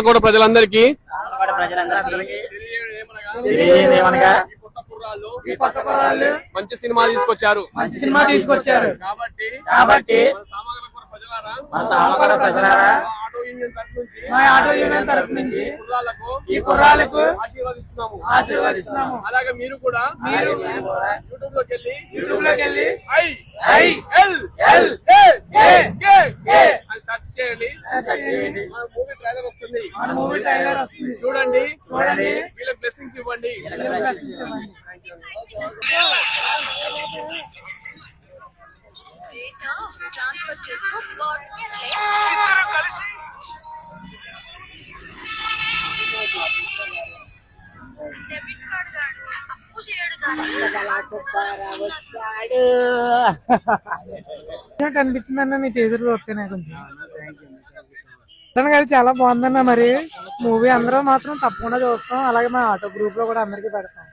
కూడా ప్రజలందరికీ మంచి సినిమా తీసుకొచ్చారు కాబట్టి ఆటో యూనియన్ తరఫు నుంచి ఈ కుర్రాలకు ఆశీర్వదిస్తున్నాము. అలాగే మీరు కూడా యూట్యూబ్ లోకి వెళ్ళి సెర్చ్ చేయండి. మన మూవీ ట్రైలర్ వస్తుంది, చూడండి. వీళ్ళకి బ్లెస్సింగ్స్ ఇవ్వండి. అనిపించిందన్న నీ టీజర్ చూస్తేనే కొంచెం అది చాలా బాగుందన్న. మరి మూవీ అందరూ మాత్రం తప్పకుండా చూస్తాం. అలాగే మా ఆటో గ్రూప్ లో కూడా అందరికీ పెడతాం.